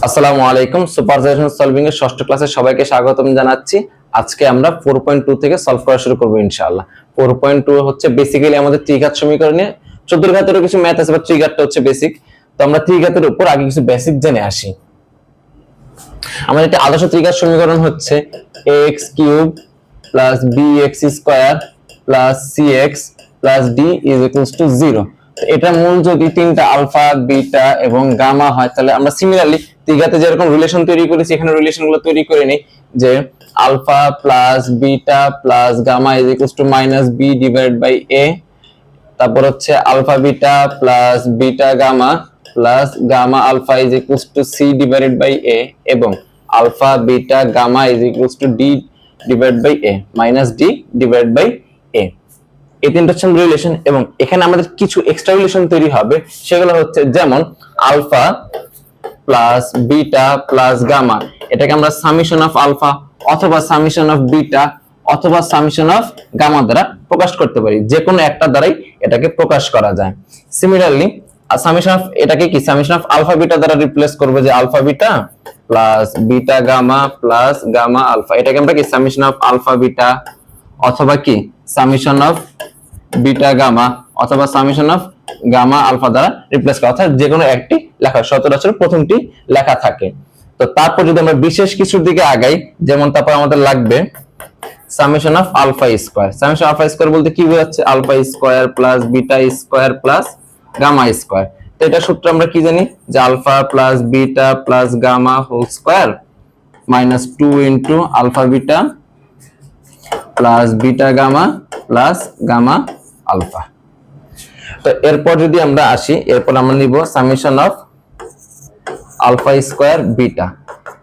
আসসালামু আলাইকুম। Superposition solving এর ষষ্ঠ ক্লাসে সবাইকে স্বাগতম জানাচ্ছি। আজকে আমরা 4.2 থেকে সলভ করা শুরু করব ইনশাআল্লাহ। 4.2 হচ্ছে বেসিক্যালি আমাদের ত্রিঘাত সমীকরণে চতুর্ঘাতেরও কিছু ম্যাথ আছে, বাট ত্রিঘাতটা হচ্ছে বেসিক। তো আমরা ত্রিঘাতের উপর আগে কিছু বেসিক জেনে আসি। আমাদের একটা আদর্শ ত্রিঘাত সমীকরণ হচ্ছে x³ + bx² + cx + d = 0। এটা মূল যদি তিনটা আলফা, বিটা এবং গামা হয়, তাহলে আমরা সিমিলারলি ত্রিঘাতে যেরকম রিলেশন তৈরি করেছি এখানে রিলেশনগুলো তৈরি করে নেই, যে alpha plus beta plus gamma = -b / a। তারপর হচ্ছে alpha beta plus beta gamma plus gamma alpha = c / a, এবং alpha beta gamma = d / a -d / a। এই তিনটা হচ্ছে রিলেশন, এবং এখানে আমাদের কিছু এক্সট্রা রিলেশন তৈরি হবে। সেগুলো হচ্ছে যেমন alpha plus beta plus gamma, এটাকে আমরা সামেশন অফ আলফা অথবা সামেশন অফ বিটা অথবা সামেশন অফ গামা দ্বারা প্রকাশ করতে পারি। যে কোনো একটা দ্বারাই এটাকে প্রকাশ করা যায়। সিমিলারলি সামেশন অফ এটাকে কি সামেশন অফ আলফা বিটা দ্বারা রিপ্লেস করব, যে alpha beta plus beta gamma plus gamma alpha, এটাকে আমরা কি সামেশন অফ আলফা বিটা অথবা কি সামেশন অফ বিটা গামা অথবা সামেশন অফ গামা আলফা দ্বারা রিপ্লেস করা, অর্থাৎ যে কোনো একটি লেখা, সচরাচর প্রথমটি লেখা থাকে। তো তারপর যদি আমরা বিশেষ কিছুর দিকে আগাই, যেমন তারপর আমাদের লাগবে summation of alpha square. Summation alpha square বলতে কি বোঝাচ্ছে? Alpha square plus beta square plus gamma square. তো এটা সূত্র আমরা কি জানি, যে alpha plus beta plus gamma whole square -2 into alpha beta plus beta gamma plus gamma alpha. তো এরপর যদি আমরা আসি, এরপর আমরা নিব summation of alpha square beta.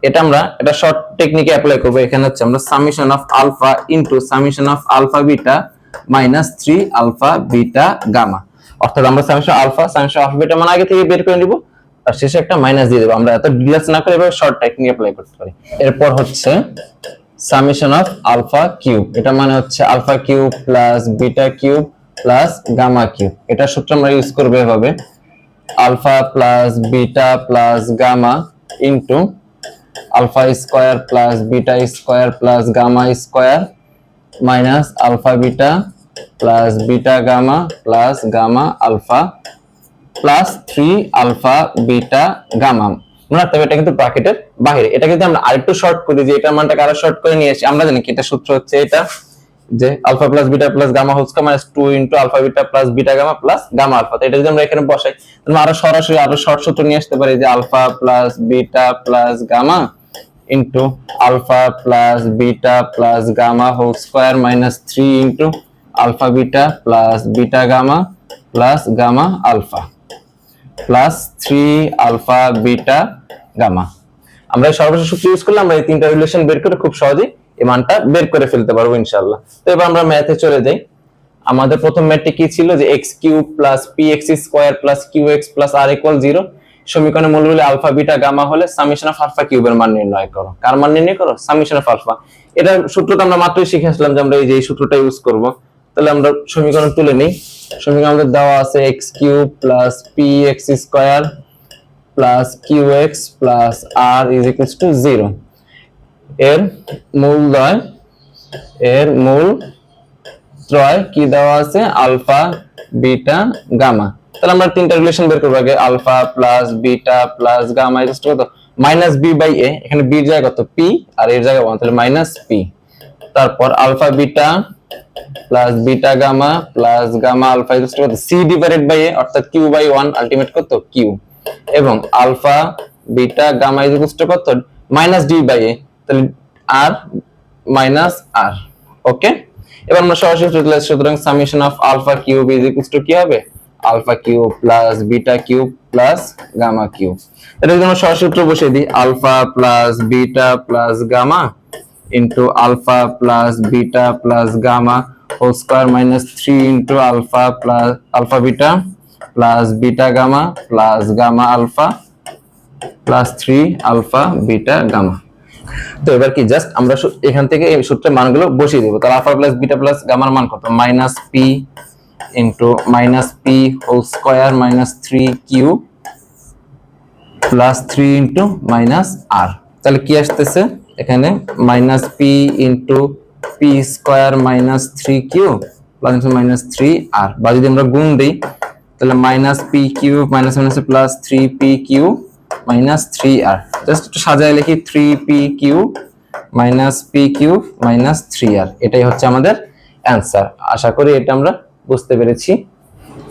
এটা শর্ট টেকনিকে অ্যাপ্লাই করব। এখানে হচ্ছে আমরা summation of alpha into summation of alpha beta -3 alpha beta gamma, অর্থাৎ আমরা summation alpha summation alpha beta মানে আগে থেকে বের করে নিব, আর শেষে একটা মাইনাস দিয়ে দেব। আমরা এত ডিটেইলস না করে এভাবে শর্ট টেকনিক অ্যাপ্লাই করতে পারি। এরপর হচ্ছে সামেশন অফ আলফা কিউব, এটা মানে হচ্ছে alpha cube plus beta cube plus gamma cube. এটা সূত্র আমরা ইউজ করব এভাবে, alpha plus beta plus gamma into alpha square plus beta square plus gamma square minus alpha beta plus beta gamma plus gamma alpha plus 3 alpha beta gamma. মনে রাখতে হবে এটা কিন্তু ব্র্যাকেটের বাইরে। এটা কিন্তু আমরা আরেকটু শর্ট করি, যে এটা মানটাকে আরো শর্ট করে নিয়ে আসি। আমরা জানি কি এটা সূত্র হচ্ছে এটা, যে alpha plus beta plus gamma whole square -2 into alpha beta plus beta gamma plus gamma alpha. তো এটা যদি আমরা এখানে বসাই, তাহলে আরো সরাসরি আরো শর্ট সূত্র নিয়ে আসতে পারি, যে alpha plus beta plus gamma into alpha plus beta plus gamma whole square -3 into alpha beta plus beta gamma plus gamma alpha plus 3 alpha beta gamma. আমরা সর্বশেষ সূত্র ইউজ করলে আমরা এই তিনটা রিলেশন বের করে খুব সহজেই এই মানটা বের করে ফেলতে পারবো ইনশাআল্লাহ। তো এবার আমরা ম্যাথে চলে যাই। আমাদের প্রথম ম্যাথটি কি ছিল, যে x³ + px² + qx + r = 0। সমীকরণের মূলগুলি আলফা বিটা গামা হলে সামেশন অফ আলফা কিউবের মান নির্ণয় করো। কার মান নির্ণয় করো? Summation of alpha. এটা সূত্রটা আমরা মাত্রই শিখে আসলাম, যে আমরা এই সূত্রটা ইউজ করব। তাহলে আমরা সমীকরণ তুলে নিই। সমীকরণ আমাদের দেওয়া আছে x³ + px² + qx + r = 0। এর মূল ত্রয় কি দেওয়া আছে? Alpha beta gamma. তাহলে আমরা তিনটা রিলেশন বের করব। আগে alpha plus beta plus gamma কত? -b/a। এখানে b এর জায়গায় কত? p, আর এর জায়গায় 1, তাহলে -p। তারপর alpha beta plus beta gamma plus gamma alpha কত? c / a, অর্থাৎ q/1, আলটিমেট কত? q। এবং আলফা বিটা গামা কত? -d/a, তাহলে r r। ওকে, এবার আমরা সরাসরি চলে আসি। সুতরাং সামেশন অফ আলফা কিউব কি হবে? Alpha cube plus beta cube plus gamma cube. এটা যদি আমরা সরাসরি সূত্র বসিয়ে দিই, alpha plus beta plus gamma into alpha plus beta plus gamma whole square -3 into alpha plus alpha beta plus beta gamma plus gamma alpha plus 3 alpha beta gamma. তো এবার কি জাস্ট আমরা এখান থেকে এই সূত্রের মানগুলো বসিয়ে দেব। তাহলে আলফা প্লাস বিটা প্লাস গামার মান কত? -p into -p whole square -3q plus 3 into minus আর। তাহলে কি আসতেছে এখানে minus P into P square minus 3q plus minus 3r, বা যদি আমরা গুণ দিই তাহলে minus P Q minus minus plus 3pq minus 3r। Just একটু সাজায় লিখি 3pq minus pq minus 3r, এটাই হচ্ছে আমাদের অ্যান্সার। আশা করি এটা আমরা বুঝতে পেরেছি।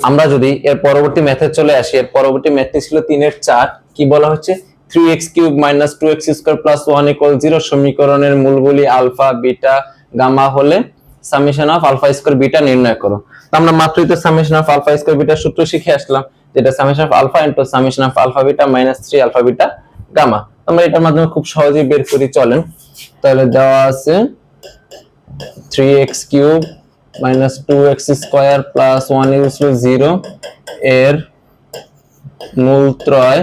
আমরা যদি এর পরবর্তী ম্যাথে চলে আসি, এর পরবর্তী ম্যাথটি ছিল 3-এর 4। কি বলা হচ্ছে 3x³ - 2x² + 1 = 0 সমীকরণের মূলগুলি আলফা বিটা গামা হলে summation of alpha square beta নির্ণয় করো। তো আমরা মাত্রই তো সামেশন অফ আলফা স্কয়ার বিটার সূত্র শিখে আসলাম, যেটা summation of alpha into summation of alpha beta minus 3 alpha beta gamma. আমরা এটার মাধ্যমে খুব সহজেই বের করি, চলেন। তাহলে দেওয়া আছে 3x³ - 2x² + 1 = 0 এর মূলত্রয়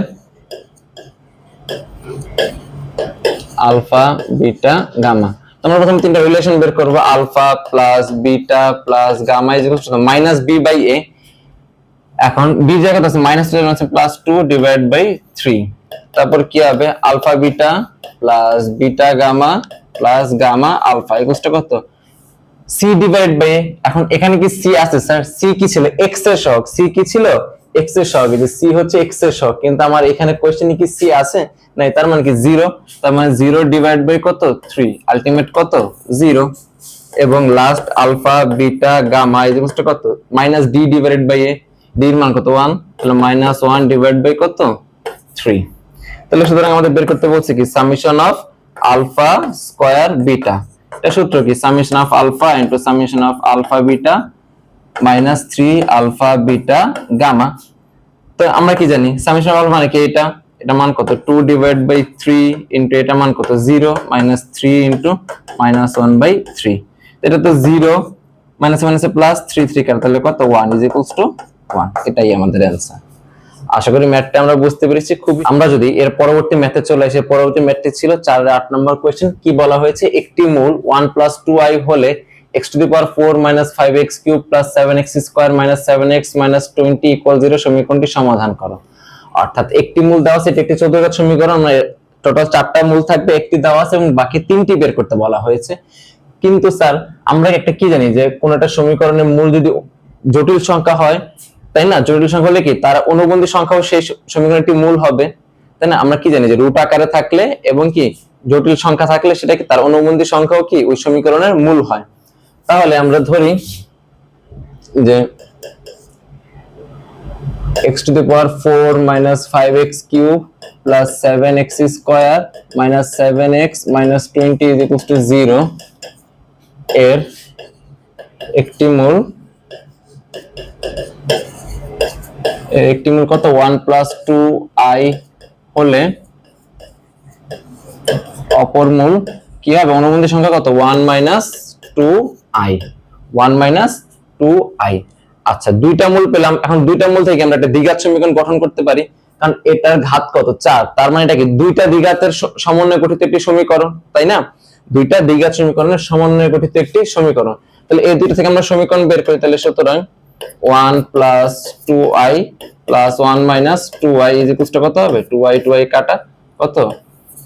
আলফা বিটা গামা। আমরা প্রথমে তিনটা রিলেশন বের করব, alpha plus beta plus gamma minus B by A. এখন বি জায়গাতে আছে মাইনাস আছে প্লাস 2 ডিভাইড বাই 3। তারপর কি হবে alpha beta plus beta gamma plus gamma alpha equal কত সি ডিভাইড বাই। এখন এখানে কি সি আছে স্যার? সি কি ছিল? এক্স এর সহগ। সি কি ছিল? এক্স এর সহগ। এই যে সি হচ্ছে এক্স এর সহগ, কিন্তু আমার এখানে কোশ্চেনে কি সি আছে? নাই, তার মানে কি 0। তার মানে 0 ডিভাইড বাই কত 3, আলটিমেট কত 0। এবং last alpha beta gamma equal to কত minus D divided by A. D এর মান কত 1, তাহলে মাইনাস 1 ডিভাইড বাই কত 3। তাহলে সুতরাং আমাদের বের করতে বলছে কি summation of alpha square beta. এটা সূত্র কি summation of alpha into summation of alpha beta minus 3 alpha beta gamma. তো আমরা কি জানি সামেশন অফ আলফা মানে কি এটা মান কত 2 ডিভাইড বাই 3 ইনটু এটা মান কত 0 মাইনাস 3 ইনটু মাইনাস 1 বাই 3। এটা তো 0 মাইনাস মাইনাসে প্লাস 3 3 কাটা, তাহলে কত 1 ইজ ইকুয়ালস টু 1। এটাই আমাদের অ্যানসার। আশা করি ম্যাথটা আমরা বুঝতে পেরেছি খুব। আমরা যদি এর পরবর্তী ম্যাথে চলে আসি, পরবর্তী ম্যাথটি ছিল 4 এর 8 নম্বর কোশ্চেন। কি বলা হয়েছে একটি মূল 1 + 2i হলে x⁴ - 5x³ + 7x² - 7x - 20 = 0 সমীকরণটি সমাধান করো। অর্থাৎ একটি মূল দেওয়া আছে, এটি একটি চতুর্ঘাত সমীকরণ, টোটাল 4টা মূল থাকবে, একটি দেওয়া আছে এবং বাকি 3টি বের করতে বলা হয়েছে। কিন্তু স্যার আমরা একটা কি জানি যে কোন একটা সমীকরণের মূল যদি জটিল সংখ্যা হয়, তাই না? জটিল সংখ্যা হলে কি তার অনুবন্ধী সংখ্যাও সেই সমীকরণটি মূল হবে, তাই না? আমরা কি জানি যে রুট আকারে থাকলে এবং কি জটিল সংখ্যা থাকলে সেটা কি তার অনুবন্ধী সংখ্যাও কি ওই সমীকরণের মূল হয়। তাহলে আমরা ধরি যে x⁴ - 5x³ + 7x² - 7x - 20 = 0 এর একটি মূল কত 1 + 2i হলে অপর মূল কি হবে? অনুবন্ধী সংখ্যা কত 1 - 2i 1 - 2i। আচ্ছা, দুইটা মূল পেলাম। এখন দুইটা মূল থেকে আমরা একটা দ্বিঘাত সমীকরণ গঠন করতে পারি, কারণ এটার ঘাত কত 4। তার মানে এটা কি দুইটা দ্বিঘাতের সমন্বয়ে গঠিত একটি সমীকরণ, তাই না? দুইটা দ্বিঘাত সমীকরণের সমন্বয়ে গঠিত একটি সমীকরণ। তাহলে এই দুটো থেকে আমরা সমীকরণ বের করি। তাহলে সুতরাং 1 + 2i + 1 - 2i = কত হবে 2i 2i কাটা কত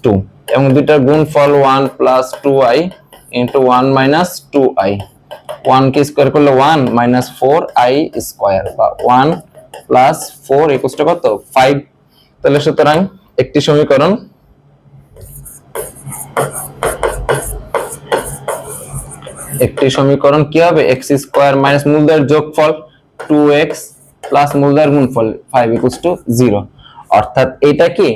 2, এবং দুইটার গুণফল 1 + 2i * 1 - 2i। 1 কে স্কয়ার করলে 1 - 4i স্কয়ার, বা 1 + 4 = কত 5। তাহলে সুতরাং একটি সমীকরণ কি হবে x² - মূলদ্বয়ের যোগফল 2x প্লাস মূলদ্বয়ের গুণফল 5 = 0। অর্থাৎ এটা কি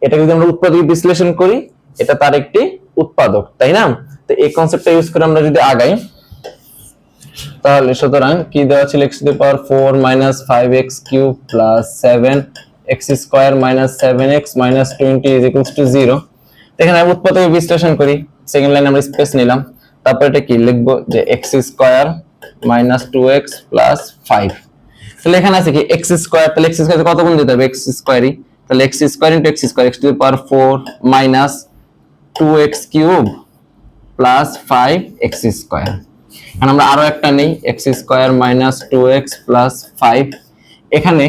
এটা যদি আমরা উৎপাদক বিশ্লেষণ করি, এটা তার একটি উৎপাদক, তাই না? তো এই কনসেপ্টটা ইউজ করে আমরা যদি আগাই, তাহলে সুতরাং কি দেওয়া ছিল x⁴ - 5x³ + 7x² - 7x - 20 = 0। এখানে আমি উৎপাদক বিশ্লেষণ করি, সেকেন্ড লাইনে আমরা স্পেস নিলাম। তারপর এটা কি লিখবো যে x² - 2x + 5। তাহলে এখানে আছে কি x², তাহলে x² কত গুণ দিতে হবে x²ই, তাহলে x² * x², x⁴ - 2x³ + 5x²। এখন আমরা আরো একটা নেই x² - 2x + 5। এখানে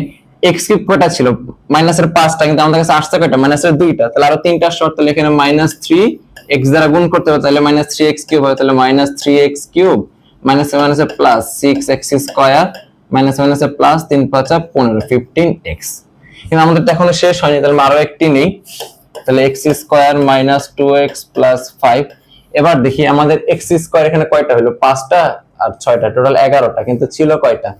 এক্স কিউব কয়টা ছিল, মাইনাসের 5টা, কিন্তু আমাদের কাছে আসছে কয়টা, মাইনাসের 2টা, তাহলে আরো 3টা শর্ত, তাহলে এখানে -3 x দ্বারা গুণ করতে হবে, তাহলে -3x কিউব হয়, তাহলে -3x কিউব মাইনাসে মাইনাসে প্লাস 6x স্কয়ার মাইনাস মাইনাসে প্লাস 3 5 15 15x। কিন্তু আমাদের তো এখনো শেষ হয়নি, তাহলে আরো একটি নেই, তাহলে x square minus 2x plus 5। এবার দেখি আমাদের x স্কয়ার এখানে কয়টা হলো, 5টা আর 6টা, টোটাল 11টা, কিন্তু ছিল কয়টা,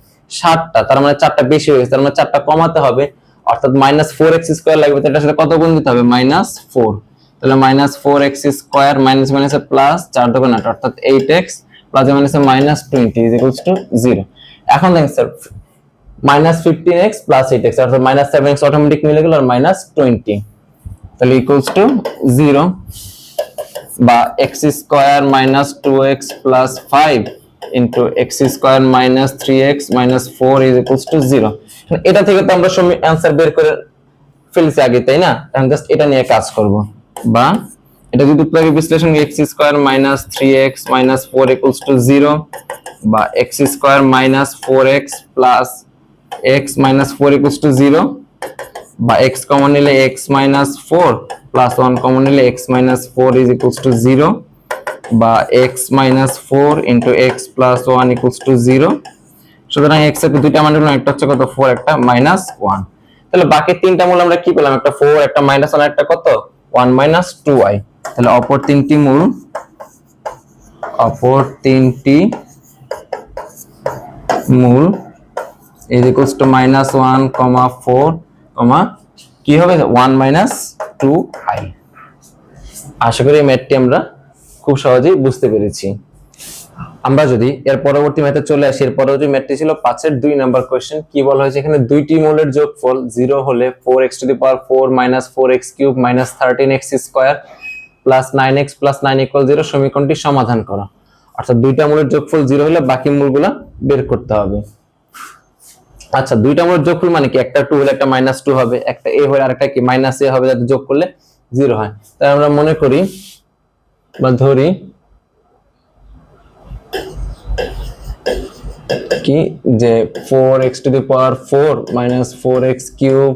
7টা, তার মানে 4টা বেশি হয়ে গেছে, তার মানে 4টা কমাতে হবে, অর্থাৎ -4x স্কয়ার লাগবে, তো এটার সাথে কত গুণ দিতে হবে, -4, তাহলে -4x স্কয়ার মাইনাস মাইনাসে প্লাস 4 দুগুণ 8, অর্থাৎ 8x প্লাস মাইনাসে -20 ইজ ইকুয়ালস টু 0। এখন দেখেন স্যার -15x প্লাস 8x অর্থাৎ -7x অটোমেটিক মিলে গেল, আর -20, তাহলে ইকুয়ালস টু 0, বা x square -2x plus 5 into x square -3x -4 is equals to 0। এটা থেকে তো আমরা অ্যানসার বের করে ফেলছি আগে, তাই না? এখন জাস্ট এটা নিয়ে কাজ করব, বা এটা যদি উপরে বিশ্লেষণ x square -3x -4 equals to 0, বা x square -4x plus x -4 equals to 0, বা x কমন নিলে x -4 প্লাস 1 কমন নিলে x -4 ইজ ইকুয়ালস টু 0, বা x -4 into x plus 1 equals to 0। সুতরাং x এর দুইটা মান হলো, একটা হচ্ছে কত 4, একটা -1। তাহলে বাকি তিনটা মূল আমরা কি পেলাম, একটা 4, একটা -1, একটা কত 1 2y। তাহলে অপর তিনটি মূল ইজ ইকুয়ালস টু -1, 4, কি হবে 1 2i। আশা করি এই ম্যাথটি আমরা খুব সহজেই বুঝতে পেরেছি। আমরা যদি এর পরবর্তী ম্যাথে চলে আসি, এর পরবর্তী ম্যাথটি ছিল 5 এর 2 নাম্বার কোশ্চেন। কি বলা হয়েছে এখানে, দুইটি মৌলের যোগফল 0 হলে 4x two the power 4 4x cube 13x square plus 9x plus 9 equal 0 সমীকরণটি সমাধান করো। অর্থাৎ দুইটা মৌলের যোগফল 0 হলে বাকি মূলগুলা বের করতে হবে। আচ্ছা, দুইটা মৌলের যোগফল মানে কি, একটা 2 হলে একটা -2 হবে, একটা a হলে আরেকটা কি -a হবে, যাতে যোগ করলে 0 হয়। তাই আমরা মনে করি বা ধরি কি যে 4x two the power 4 4x cube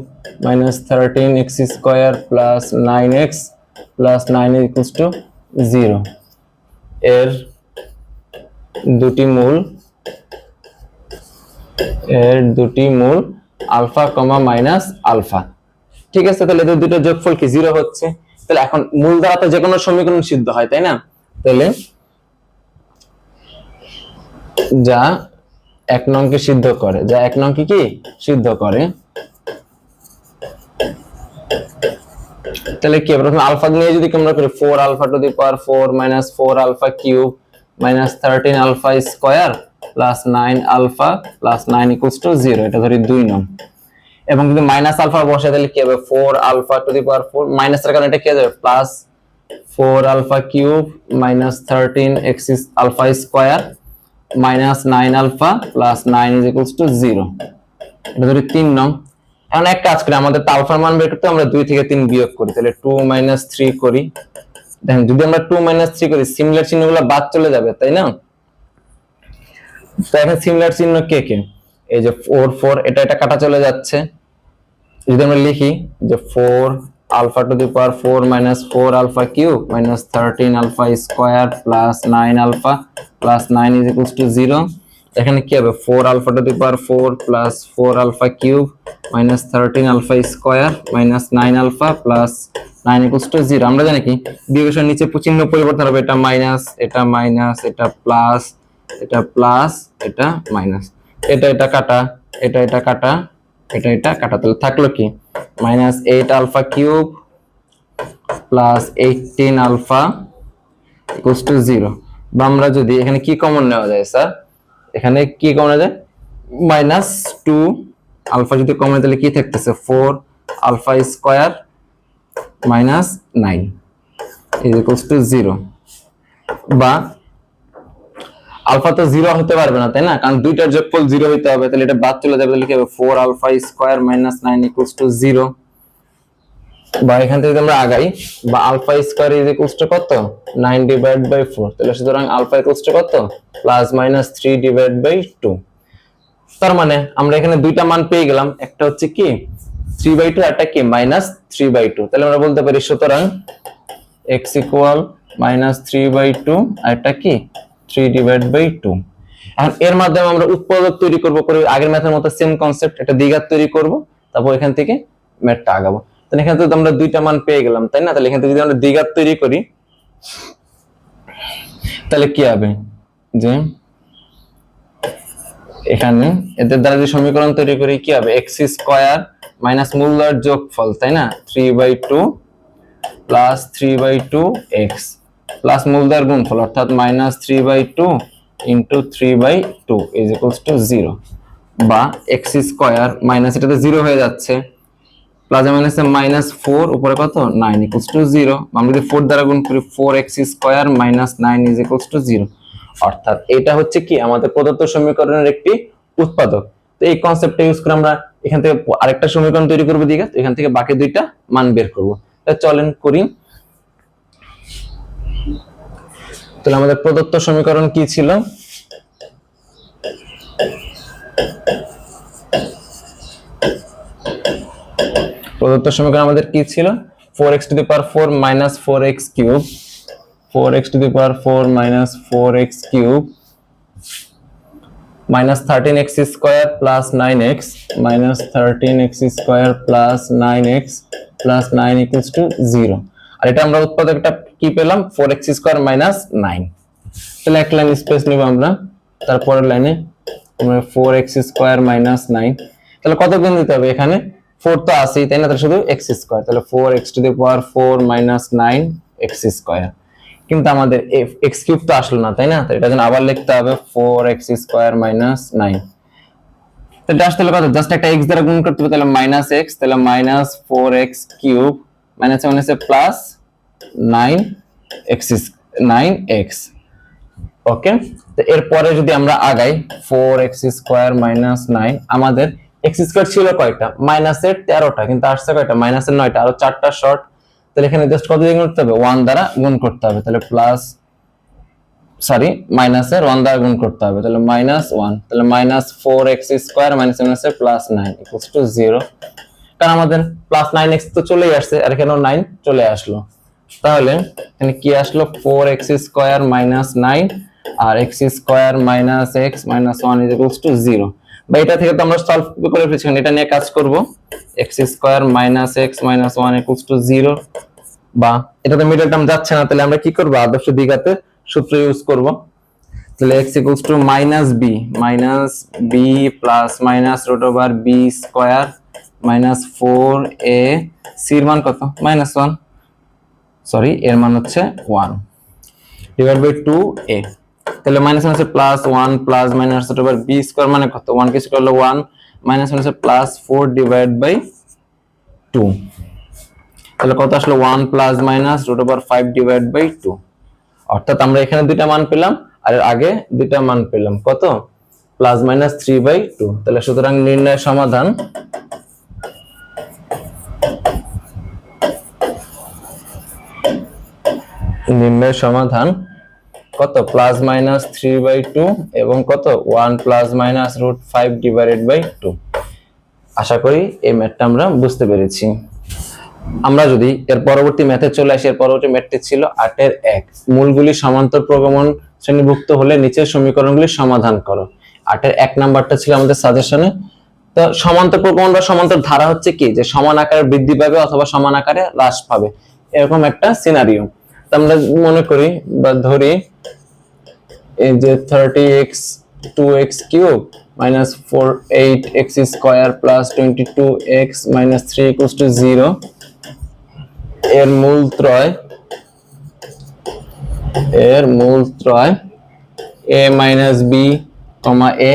13x square plus 9x plus 9 equals to 0 এর দুটি মূল আলফা কমা মাইনাস আলফা। ঠিক আছে, তাহলে এদের দুটো যোগফল কি 0 হচ্ছে। তাহলে এখন মূল দ্বারা তো যে কোনো সমীকরণ সিদ্ধ হয়, তাই না? তাহলে যা এক নংকে সিদ্ধ করে, কি সিদ্ধ করে, তাহলে কি প্রথমে আলফা নিয়ে যদি আমরা করি 4 alpha to the power 4 4 alpha cube 13 alpha square plus 9 alpha plus 9 equals to 0, এটা ধরি 2 নং। এবং যদি মাইনাস আলফা বসে তাহলে কি হবে 4 আলফা টু দি পাওয়ার 4 মাইনাসের কারণে এটা কি হবে plus 4 alpha cube 13 X alpha square minus 9 alpha plus 9 is equals to 0, এটা ধরি 3 নং। এখন এক কাজ করি, আমাদের আলফার মান বের করতে আমরা 2 থেকে 3 বিয়োগ করি, তাহলে 2 3 করি। দেখেন যদি আমরা 2 3 করি সিমিলার চিহ্নগুলো বাদ চলে যাবে, তাই না? তো এখন সিমিলার চিহ্ন কে কে, এই যে 4 4 এটা কাটা চলে যাচ্ছে। যদি আমরা লিখি যে 4 alpha to the power 4 4 alpha cube 13 alpha square plus 9 alpha plus 9 is equals to 0, এখানে কি হবে 4 alpha to the power 4 plus 4 alpha cube 13 alpha square 9 alpha plus 9 equals to 0। আমরা জানি কি বিয়োগের নিচে চিহ্ন পরিবর্তন হবে, এটা মাইনাস, এটা মাইনাস, এটা প্লাস, এটা প্লাস, এটা মাইনাস, এটা কাটা, এটা কাটা, এটা কাটা, তাহলে থাকলো কি -8 alpha cube plus 18 alpha equals to 0। বা আমরা যদি এখানে কি কমন নেওয়া যায় স্যার, এখানে কি কমন নেওয়া যায় -2 আলফা যদি কমন তাহলে কি থাকতেছে 4 alpha square -9 is equals to 0। বা আলফা তো 0 হতে পারবে না, তাই না? কারণ দুইটার যোগফল 0 হইতে হবে, তাহলে এটা বাদ চলে যাবে, তাহলে কি হবে 4 আলফা স্কয়ার -9 ইকুয়ালস টু 0। বা এখান থেকে আমরা আগাই, বা alpha square is equals to কত 9 ডিভাইড বাই 4, তাহলে সুতরাং আলফা ইকুয়ালস টু কত +-3 ডিভাইড বাই 2। তার মানে আমরা এখানে দুইটা মান পেয়ে গেলাম, একটা হচ্ছে কি 3/2, একটা কি -3/2। তাহলে আমরা বলতে পারি সুতরাং x ইকুয়াল -3/2 আর একটা কি 3/2। এখন এর মাধ্যমে আমরা উৎপাদক তৈরি করব, করে আগের ম্যাথের মতো সেম কনসেপ্ট, একটা দ্বিঘাত তৈরি করব, তারপর এখান থেকে ম্যাথটা আগাবো। তাহলে এখানে তো আমরা দুইটা মান পেয়ে গেলাম, তাই না? তাহলে এখান থেকে যদি আমরা দ্বিঘাত তৈরি করি তাহলে কি হবে, যে এখানে এদের দ্বারা যে সমীকরণ তৈরি করি কি হবে, x স্কয়ার মাইনাস মূলদয়ের যোগফল, তাই না, 3/2 প্লাস 3/2x প্লাস মূলদয়ের গুণফল অর্থাৎ -3/2 ইন্টু 3/2 ইজ ইকুয়ালস টু 0, বা x স্কয়ার মাইনাস, এটা তো 0 হয়ে যাচ্ছে, প্লাস মাইনাসে -4 উপরে কত 9 ইকুয়ালস টু 0। আমরা যদি 4 দ্বারা গুণ করি 4x square minus 9 is equals to 0। অর্থাৎ এটা হচ্ছে কি আমাদের প্রদত্ত সমীকরণের একটি উৎপাদক। তো এই কনসেপ্টটা ইউজ করে আমরা এখান থেকে আরেকটা সমীকরণ তৈরি করব দ্বিঘাত, এখান থেকে বাকি দুইটা মান বের করব। তাহলে চলেন করি। তাহলে আমাদের প্রদত্ত সমীকরণ কি ছিল, প্রদত্ত সমীকরণ আমাদের কি ছিল, 4x two the power 4 minus 4x cube, 4x two the power 4 minus 4x cube minus 13x square plus 9x minus 13x square plus 9x plus 9 equals to 0। আর এটা আমরা উৎপাদকটা কি পেলাম, 4x স্কয়ার মাইনাস 9। তাহলে এক লাইন স্পেস নিব আমরা, তারপরের লাইনে আমরা 4x স্কয়ার মাইনাস 9। তাহলে কত গুণ দিতে হবে, এখানে 4 তো আছেই, তাই না, তাহলে শুধু x স্কয়ার, তাহলে 4x two the power 4 minus 9x square. কিন্তু আমাদের x কিউব তো আসলো না, তাই না, তো এটা জন্য আবার লিখতে হবে 4x স্কয়ার মাইনাস 9। তো এটা আসলে কত, জাস্ট একটা x দ্বারা গুণ করতে হবে, তাহলে -x, তাহলে -4x কিউব মাইনাস মাইনাসে প্লাস 9x। ওকে, তো এরপরে যদি আমরা আগাই 4x স্কয়ার মাইনাস 9, আমাদের x স্কয়ার ছিল কয়টা, মাইনাসের 13টা, কিন্তু আসছে কয়টা, মাইনাসের 9টা, আরো 4টা শর্ট। তাহলে এখানে জাস্ট কত দিয়ে গুণ করতে হবে, 1 দ্বারা গুণ করতে হবে, তাহলে প্লাস মাইনাসের 1 দ্বারা গুণ করতে হবে, তাহলে -1, তাহলে -4x স্কয়ার মাইনাস মাইনাসে প্লাস 9 ইকুয়ালস টু 0। কারণ আমাদের প্লাস 9x তো চলেই আসছে, আর এখানেও 9 চলে আসলো, তাহলে এখানে কি আসলো, 4x স্কয়ার মাইনাস 9 আর x square minus x minus 1 is equals to 0। বা এটা থেকে তো আমরা সলভ করে ফেলেছি, এটা নিয়ে কাজ করব, x square minus x minus 1 equals to 0। বা এটা তো মিডল টার্ম যাচ্ছে না, তাহলে আমরা কি করব, আদর্শ দ্বিঘাতে সূত্র ইউজ করব। তাহলে x equals to -b plus minus root over b square minus 4a, c এর মান কত, -1, সরি এর মান হচ্ছে 1 ডিভাইড বাই 2a। তাহলে মাইনাস মাইনাসে plus 1 plus minus root over b square মানে কত, 1 কে স্কয়ার হলো 1 মাইনাস মাইনাসে প্লাস 4 ডিভাইড বাই 2। তাহলে কত আসলো, 1 plus minus root over 5 divide by 2। অর্থাৎ আমরা এখানে দুইটা মান পেলাম আর এর আগে দুইটা মান পেলাম, কত, প্লাস মাইনাস 3/2। তাহলে সুতরাং নির্ণয় সমাধান কত, প্লাস মাইনাস 3/2 এবং কত 1 plus minus root 5 divided by 2। আশা করি এই ম্যাথটা আমরা বুঝতে পেরেছি। আমরা যদি এর পরবর্তী ম্যাথে চলে আসি, এর পরবর্তী ম্যাথটি ছিল 8 এর 1, মূলগুলি সমান্তর প্রগমন শ্রেণীভুক্ত হলে নিচের সমীকরণগুলি সমাধান করো। 8 এর 1 নাম্বারটা ছিল আমাদের সাজেশনে। তো সমান্তর প্রগমন বা সমান্তর ধারা হচ্ছে কি, যে সমান আকারে বৃদ্ধি পাবে অথবা সমান আকারে হ্রাস পাবে, এরকম একটা সিনারিও। তো আমরা মনে করি বা ধরি এই যে 30x 2x cube minus 8x square plus 22x minus 3 equals to 0 এর মূল ত্রয় a minus b a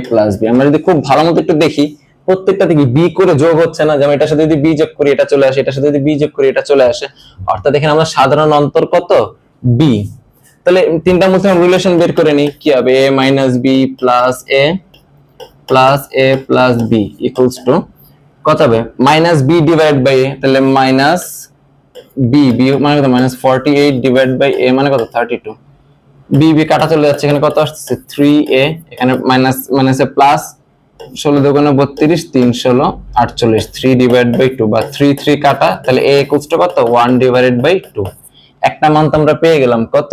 plus b। আমরা যদি খুব ভালো মতো একটু দেখি, প্রত্যেকটা থেকে b করে যোগ হচ্ছে না, যেমন এটার সাথে যদি b যোগ করি এটা চলে আসে, এটার সাথে যদি b যোগ করি এটা চলে আসে, অর্থাৎ এখানে আমরা সাধারণ অন্তর কত, b। তাহলে তিনটা মধ্যে রিলেশন বের করে নিই, কি হবে, a minus b plus a plus b equals to কত হবে, minus b divide by a, তাহলে মাইনাস b মানে কত, মাইনাস 48 ডিভাইড বাই a মানে কত 32। b কাটা চলে যাচ্ছে, এখানে কত আসছে 3a, এখানে মাইনাস মাইনাসে প্লাস 16 দুগুণে 32, 3 16 48, 3 ডিভাইড বাই 2 বা 3 3 কাটা, তাহলে a ইকুয়ালস টু কত 1 ডিভাইডেড বাই 2। একটা মান তো আমরা পেয়ে গেলাম কত,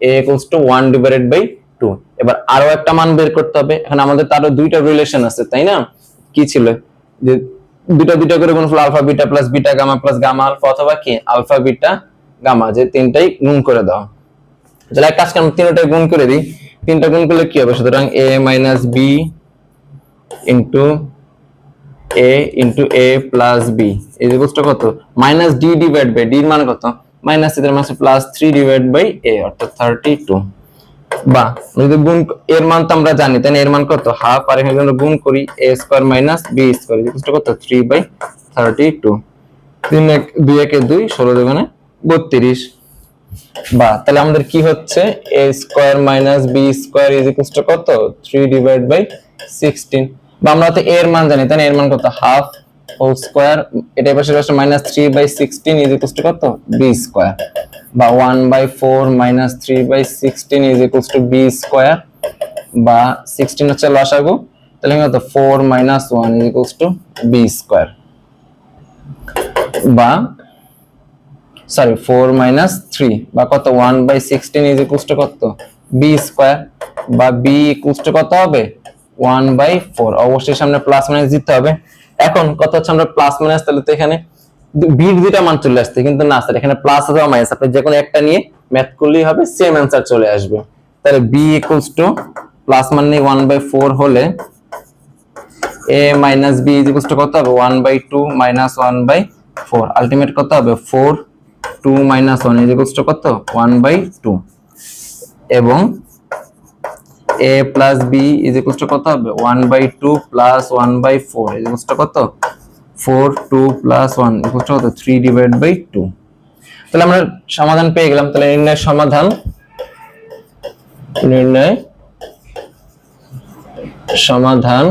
a equals to 1 divided by 2। এবার আরো একটা মান বের করতে হবে। এখন আমাদের তারও দুইটা রিলেশন আছে, তাই না? কি ছিল যে দুইটা করে গুণফল alpha beta plus beta gamma plus gamma alpha, অথবা কি আলফা বিটা গামা, যে তিনটাই গুণ করে দাও। তাহলে এক কাজ করি, তিনটাই গুণ করে দিই। তিনটা গুণ করলে কি হবে, সুতরাং a minus B into a plus B is equals to কত, minus D divide by D এর মান কত, মাইনাস এর মান প্লাস 3 ডিভাইড বাই a অর্থাৎ 32। বা যদি গুণ এর মান তো আমরা জানি, তাই না? এর মান কত হাফ, আর এখানে আমরা গুণ করি a square minus b square is equals to কত 3/32। 3 1 2 1 2 16 দুগুণে 32। বা তাহলে আমাদের কি হচ্ছে, a square minus b square is equals to কত 3/16। বা আমরা তো এর মান জানি, তাই না? এর মান কত হাফ হোল স্কয়ার, এটা পাশে পাশে মাইনাস 3/16 ইজ ইকুয়ালস টু কত b স্কয়ার। বা 1/4 minus 3/16 is equals to b square. বা 16 হচ্ছে লসাগু, তাহলে কত 4 minus 1 is equals to b square. বা সরি 4 মাইনাস 3 বা কত 1/16 ইজ ইকুয়ালস টু কত b স্কয়ার। বা b ইকুয়ালস টু কত হবে 1/4। অবশ্যই সামনে প্লাস মাইনাস দিতে হবে। এখন কত হচ্ছে, আমরা প্লাস মাইনাস, তাহলে তো এখানে b এর দুইটা মান চলে আসছে, কিন্তু না স্যার এখানে প্লাস অথবা মাইনাস আপনি যে কোনো একটা নিয়ে ম্যাথ করলেই হবে, সেম অ্যানসার চলে আসবে। তাহলে b ইকুয়ালস টু প্লাস মানে 1/4 হলে a minus b is equals to কত হবে 1/2 মাইনাস 1/4, আলটিমেট কত হবে 4 2 মাইনাস 1 ইজ ইকুয়ালস টু কত 1/2। এবং a plus b is equals to কত হবে 1/2 প্লাস 1/4 ইজ ইকুয়ালস টু কত 4 2 প্লাস 1 ইকুয়ালস টু কত 3 ডিভাইড বাই 2। তাহলে আমরা সমাধান পেয়ে গেলাম। তাহলে নির্ণয় সমাধান, নির্ণয় সমাধান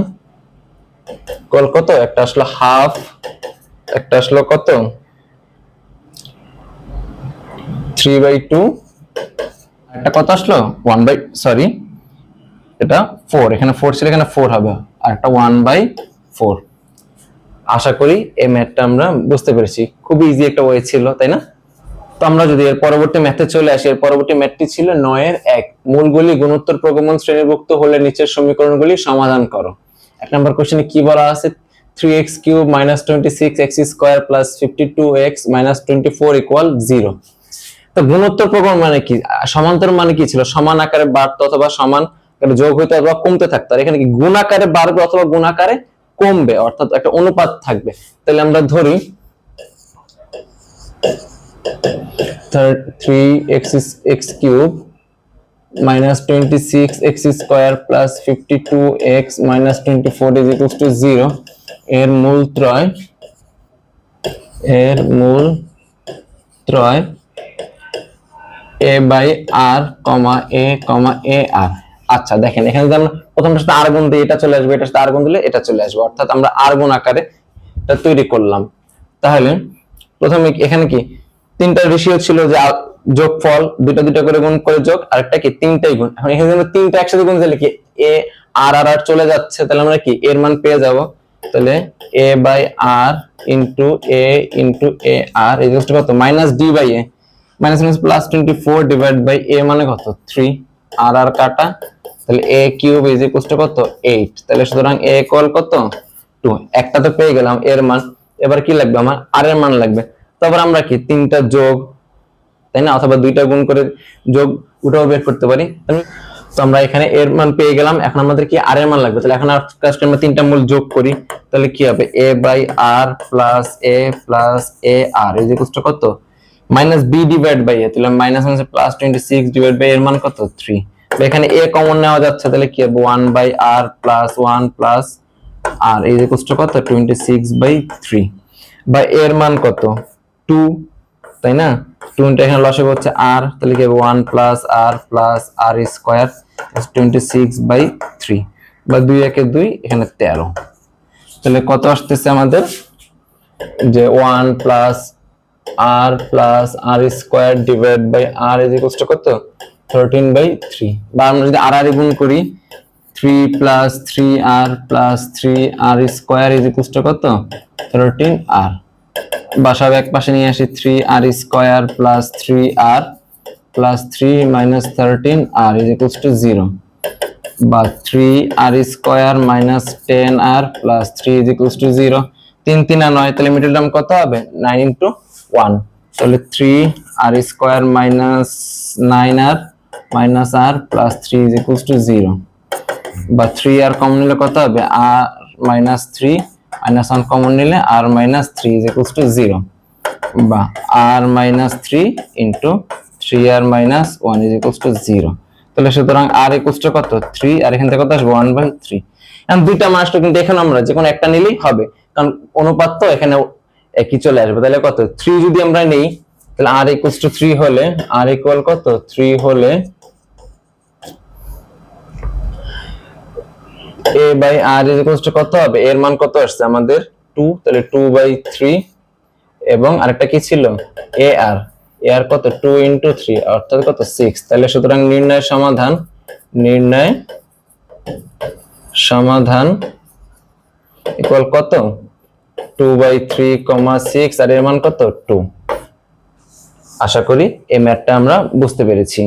কত, একটা আসলো হাফ, একটা আসলো কত 3/2, একটা কত আসলো 1/, এটা 4, এখানে 4 ছিল, এখানে 4 হবে, আর একটা 1/4। আশা করি এই ম্যাথটা আমরা বুঝতে পেরেছি, খুব ইজি একটা ওয়ে ছিল, তাই না? তো আমরা যদি এর পরবর্তী ম্যাথে চলে আসি, এর পরবর্তী ম্যাথটি ছিল 9 এর 1, মূলগুলি গুণোত্তর প্রগমন শ্রেণীভুক্ত হলে নিচের সমীকরণগুলি সমাধান করো। এক নম্বর কোশ্চেনে কি বলা আছে, 3x³ - 26x² + 52x - 24 = 0। তো গুণোত্তর প্রগমন মানে কি, সমান্তর মানে কি ছিল, সমান আকারে বাড়তো অথবা সমান যোগ হইতো অথবা কমতে থাকতো। আর এখানে কি গুণ আকারে বাড়বে অথবা গুণ আকারে কমবে, অর্থাৎ একটা অনুপাত থাকবে। তাহলে আমরা ধরি 3x³ - 26x² + 52x - 24 = 0। এর মূল ত্রয় a/r, a/ar। আচ্ছা দেখেন, এখানে যদি আমরা প্রথমটার সাথে r গুণ দিই এটা চলে আসবে, এটার সাথে r গুণ দিলে এটা চলে আসবে, অর্থাৎ আমরা r গুণ আকারে এটা তৈরি করলাম। তাহলে প্রথমে এখানে কি তিনটা রেশিও ছিল, যে যোগফল দুইটা করে গুণ করে যোগ, আর একটা কি তিনটাই গুণ। এখন এখানে আমরা তিনটা একসাথে গুণ দিলে কি a r r r চলে যাচ্ছে, তাহলে আমরা কি এর মান পেয়ে যাব। তাহলে a/r * a = কত -d/a, -24 / a মানে কত 3, আর আর কাটা, তাহলে a³ = কত 8। তাহলে সুতরাং a = কত 2। একটা তো পেয়ে গেলাম এর মান, এবার কি লাগবে আমার r এর মান লাগবে। তারপর আমরা কি তিনটা যোগ, তাই না, অথবা দুইটা গুণ করে যোগ ওটাও বের করতে পারি। তো আমরা এখানে এর মান পেয়ে গেলাম, এখন আমাদের কি r এর মান লাগবে। তাহলে এখন কাজটা আমরা তিনটা মূল যোগ করি, তাহলে কি হবে a/r + a + ar = কত -b/a। তাহলে -26 / এর মান কত 3। এখানে a কমন নেওয়া যাচ্ছে, তাহলে কি হবে 1/r + 1 + r কত 26/3। বা এর মান কত 2, তাই না? 2 এখানে লসাগু হচ্ছে r, তাহলে কি হবে 1 + r + r² 26/3। বা 2 1 2 এখানে 13। তাহলে কত আসতেছে আমাদের, যে 1 + r + r² / r কত 13/3। বা আমরা যদি r গুণ করি, 3 plus 3r plus 3r square is equal to কত 13r। বা সব এক পাশে নিয়ে আসি 3r square plus 3r plus 3 minus 13r is equal two 0 বা 3r square minus 10r plus 3 is equal two 0। 3 3 আর 9 তাহলে মিডল টার্ম কত হবে 9 ইনটু 1 তাহলে 3r square minus 9r minus r plus 3 is equal two 0 বা 3r common নিলে কত হবে r minus 3 minus 1 common নিলে r minus 3 is equal two 0 বা r minus 3 into 3r minus 1 is equal two 0। তাহলে সুতরাং r ইকুয়াল টু কত 3 আর এখান থেকে কত আসবে 1/3। এখন দুইটা মান আসলে কিন্তু এখানে আমরা যে কোনো একটা নিলেই হবে কারণ অনুপাত তো এখানে একই চলে আসবে। তাহলে কত 3 যদি আমরা নেই তাহলে r ইকুয়াল টু 3 হলে r ইকুয়াল কত 3 হলে a by r is equal to কত হবে এর মান কত আসছে আমাদের 2 তাহলে 2/3 এবং আরেকটা কি ছিল ar আর কত 2 ইনটু 3 অর্থাৎ কত 6। তাহলে সুতরাং নির্ণয় সমাধান ইকুয়াল কত 2/3, 6 আর এর মান কত 2। আশা করি এই ম্যাথটা আমরা বুঝতে পেরেছি।